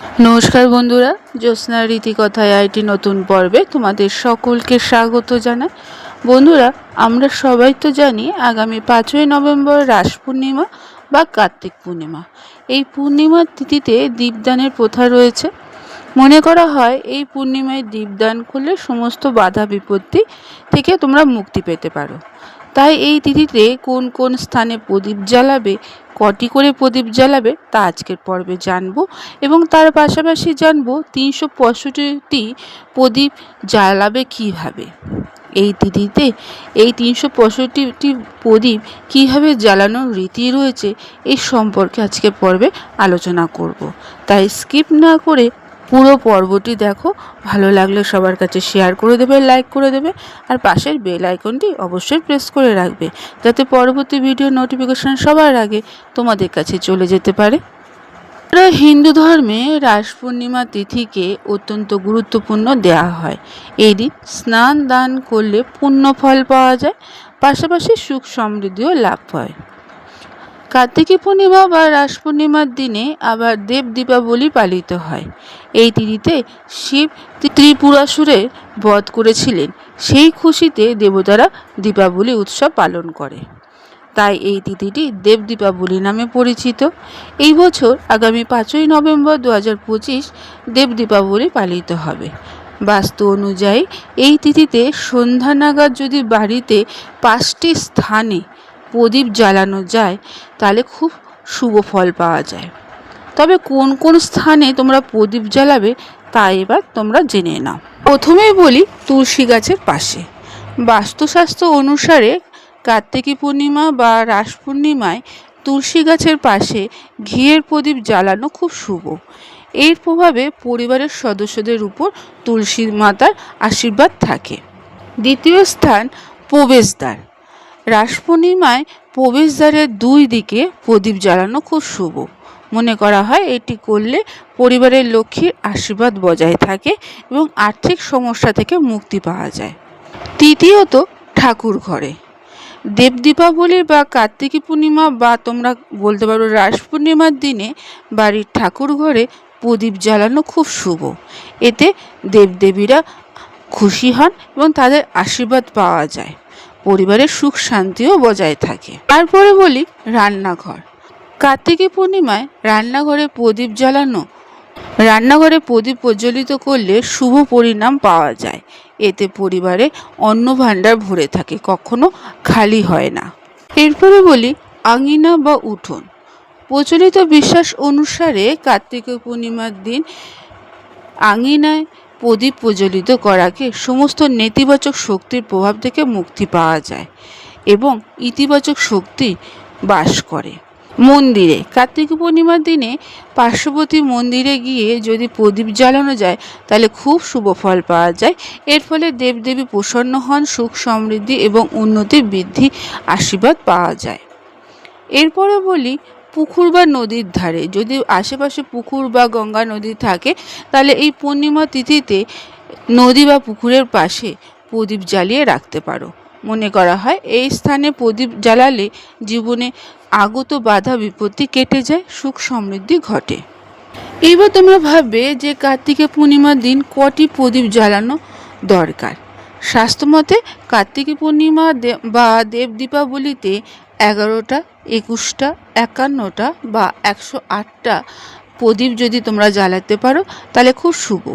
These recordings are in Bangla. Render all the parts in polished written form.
নমস্কার বন্ধুরা, জ্যোৎস্না রীতিকথায় আইটি নতুন পর্বে তোমাদের সকলকে স্বাগত জানাই। বন্ধুরা, আমরা সবাই তো জানি আগামী 5ই নভেম্বর রাস পূর্ণিমা বা কার্তিক পূর্ণিমা। এই পূর্ণিমার তিথিতে দীপদানের প্রথা রয়েছে। মনে করা হয় এই পূর্ণিমায় দীপদান করলে সমস্ত বাধা বিপত্তি থেকে তোমরা মুক্তি পেতে পারো। তাই এই তিথিতে কোন কোন স্থানে প্রদীপ জ্বালাবে, কটি করে প্রদীপ জ্বালাবে তা আজকের পর্বে জানবো এবং তার পাশাপাশি জানবো 365টি প্রদীপ জ্বালাবে কিভাবে। এই তিথিতে এই 365টি প্রদীপ কীভাবে জ্বালানোর রীতি রয়েছে এই সম্পর্কে আজকের পর্বে আলোচনা করব। তাই স্কিপ না করে পুরো পর্বটি দেখো। ভালো লাগলে সবার কাছে শেয়ার করে দেবে, লাইক করে দেবে, আর পাশের বেল আইকনটি অবশ্যই প্রেস করে রাখবে যাতে পরবর্তী ভিডিও নোটিফিকেশন সবার আগে তোমাদের কাছে চলে যেতে পারে। হিন্দু ধর্মে রাস পূর্ণিমা তিথিকে অত্যন্ত গুরুত্বপূর্ণ দেওয়া হয়। এই দিন স্নান দান করলে পুণ্য ফল পাওয়া যায়, পাশাপাশি সুখ সমৃদ্ধিও লাভ হয়। কার্তিকী পূর্ণিমা বা রাস পূর্ণিমার দিনে আবার দেব দীপাবলি পালিত হয়। এই তিথিতে শিব ত্রিপুরাসুরে বধ করেছিলেন, সেই খুশিতে দেবতারা দীপাবলি উৎসব পালন করে। তাই এই তিথিটি দেব দীপাবলি নামে পরিচিত। এই বছর আগামী 5ই নভেম্বর 2025 দেব দীপাবলি পালিত হবে। বাস্তু অনুযায়ী এই তিথিতে সন্ধ্যা নাগাদ যদি বাড়িতে 5টি স্থানে প্রদীপ জ্বালানো যায় তাহলে খুব শুভ ফল পাওয়া যায়। তবে কোন কোন স্থানে তোমরা প্রদীপ জ্বালাবে তা এবার তোমরা জেনে নাও। প্রথমেই বলি তুলসী গাছের পাশে। বাস্তুশাস্ত্র অনুসারে কার্তিকী পূর্ণিমা বা রাস পূর্ণিমায় তুলসী গাছের পাশে ঘিয়ের প্রদীপ জ্বালানো খুব শুভ। এর প্রভাবে পরিবারের সদস্যদের উপর তুলসী মাতার আশীর্বাদ থাকে। দ্বিতীয় স্থান প্রবেশদ্বার। রাস পূর্ণিমায় প্রবেশদ্বারের দুই দিকে প্রদীপ জ্বালানো খুব শুভ। মনে করা হয় এটি করলে পরিবারের লক্ষ্মীর আশীর্বাদ বজায় থাকে এবং আর্থিক সমস্যা থেকে মুক্তি পাওয়া যায়। তৃতীয়ত ঠাকুর ঘরে। দেব দীপাবলি বা কার্তিকী পূর্ণিমা বা তোমরা বলতে পারো রাস পূর্ণিমার দিনে বাড়ির ঠাকুর ঘরে প্রদীপ জ্বালানো খুব শুভ। এতে দেবদেবীরা খুশি হন এবং তাদের আশীর্বাদ পাওয়া যায়, পরিবারের সুখ শান্তিও বজায় থাকে। তারপরে বলি রান্নাঘর। কার্তিকী পূর্ণিমায় রান্নাঘরে প্রদীপ প্রজ্বলিত করলে শুভ পরিণাম পাওয়া যায়। এতে পরিবারে অন্ন ভাণ্ডার ভরে থাকে, কখনো খালি হয় না। এরপরে বলি আঙিনা বা উঠোন। প্রচলিত বিশ্বাস অনুসারে কার্তিকী পূর্ণিমার দিন আঙিনায় প্রদীপ প্রজ্বলিত করাকে সমস্ত নেতিবাচক শক্তির প্রভাব থেকে মুক্তি পাওয়া যায় এবং ইতিবাচক শক্তি বাস করে। মন্দিরে কার্তিকী পূর্ণিমার দিনে পার্শ্ববর্তী মন্দিরে গিয়ে যদি প্রদীপ জ্বালানো যায় তাহলে খুব শুভ ফল পাওয়া যায়। এর ফলে দেবদেবী প্রসন্ন হন, সুখ সমৃদ্ধি এবং উন্নতি বৃদ্ধি আশীর্বাদ পাওয়া যায়। এরপরে বলি পুকুর বা নদীর ধারে। যদি আশেপাশে পুকুর বা গঙ্গা নদী থাকে তাহলে এই পূর্ণিমা তিথিতে নদী বা পুকুরের পাশে প্রদীপ জ্বালিয়ে রাখতে পারো। মনে করা হয় এই স্থানে প্রদীপ জ্বালালে জীবনে আগত বাধা বিপত্তি কেটে যায়, সুখ সমৃদ্ধি ঘটে। এবার তোমরা ভাববে যে কার্তিকী পূর্ণিমার দিন কটি প্রদীপ জ্বালানো দরকার। শাস্ত্রমতে কার্তিকী পূর্ণিমা বা দেব দীপাবলিতে 11টা, 21টা, 51টা বা 108টা প্রদীপ যদি তোমরা জ্বালাতে পারো তাহলে খুব শুভ।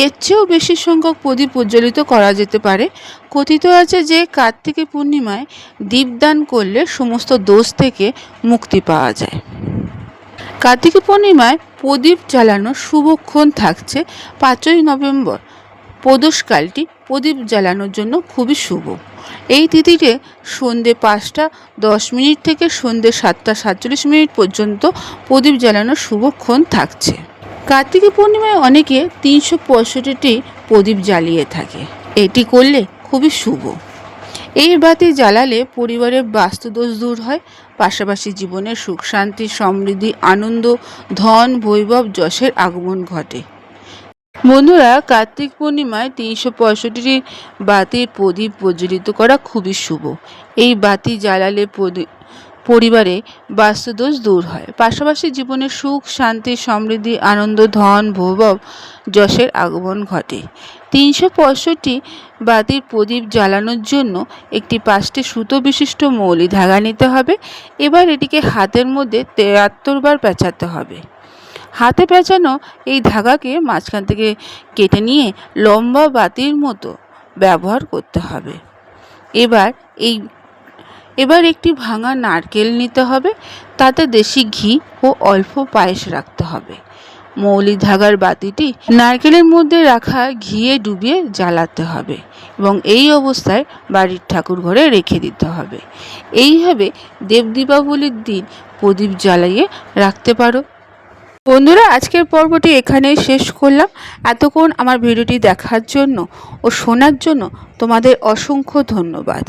এর চেয়েও বেশি সংখ্যক প্রদীপ প্রজ্বলিত করা যেতে পারে। কথিত আছে যে কার্তিকী পূর্ণিমায় দীপদান করলে সমস্ত দোষ থেকে মুক্তি পাওয়া যায়। কার্তিকী পূর্ণিমায় প্রদীপ জ্বালানোর শুভক্ষণ থাকছে 5ই নভেম্বর। প্রদোষকালটি প্রদীপ জ্বালানোর জন্য খুবই শুভ। এই তিথিতে সন্ধ্যে 5টা 10 মিনিট থেকে সন্ধ্যে 7টা 47 মিনিট পর্যন্ত প্রদীপ জ্বালানোর শুভক্ষণ থাকছে। কার্তিকী পূর্ণিমায় অনেকে 365টি প্রদীপ জ্বালিয়ে থাকে। এটি করলে খুবই শুভ। এই বাতি জ্বালালে পরিবারের বাস্তুদোষ দূর হয়, পাশাপাশি জীবনের সুখ শান্তি সমৃদ্ধি আনন্দ ধন বৈভব যশের আগমন ঘটে। বন্ধুরা, কার্তিক পূর্ণিমায় 365টি বাতির প্রদীপ প্রজ্বলিত করা খুবই শুভ। এই বাতি জ্বালালে পরিবারে বাস্তুদোষ দূর হয়। পাশাপাশি জীবনে সুখ, শান্তি, সমৃদ্ধি, আনন্দ, ধন, ভৈভব, যশের আগমন ঘটে। 365 বাতির প্রদীপ জ্বালানোর জন্য একটি 5টি সুতো বিশিষ্ট মৌলি ধাগা নিতে হবে। এবার এটিকে হাতের মধ্যে 73 বার পেঁচাতে হবে। হাতে পেঁচানো এই ধাগাকে মাঝখান থেকে কেটে নিয়ে লম্বা বাতির মতো ব্যবহার করতে হবে। এবার একটি ভাঙা নারকেল নিতে হবে, তাতে দেশি ঘি ও অল্প পায়েস রাখতে হবে। মৌলি ধাগার বাতিটি নারকেলের মধ্যে রাখা ঘিয়ে ডুবিয়ে জ্বালাতে হবে এবং এই অবস্থায় বাড়ির ঠাকুর ঘরে রেখে দিতে হবে। এইভাবে দেব দীপাবলির দিন প্রদীপ জ্বালিয়ে রাখতে পারো। বন্ধুরা, আজকের পর্বটি এখানেই শেষ করলাম। এতক্ষণ আমার ভিডিওটি দেখার জন্য ও শোনার জন্য তোমাদের অসংখ্য ধন্যবাদ।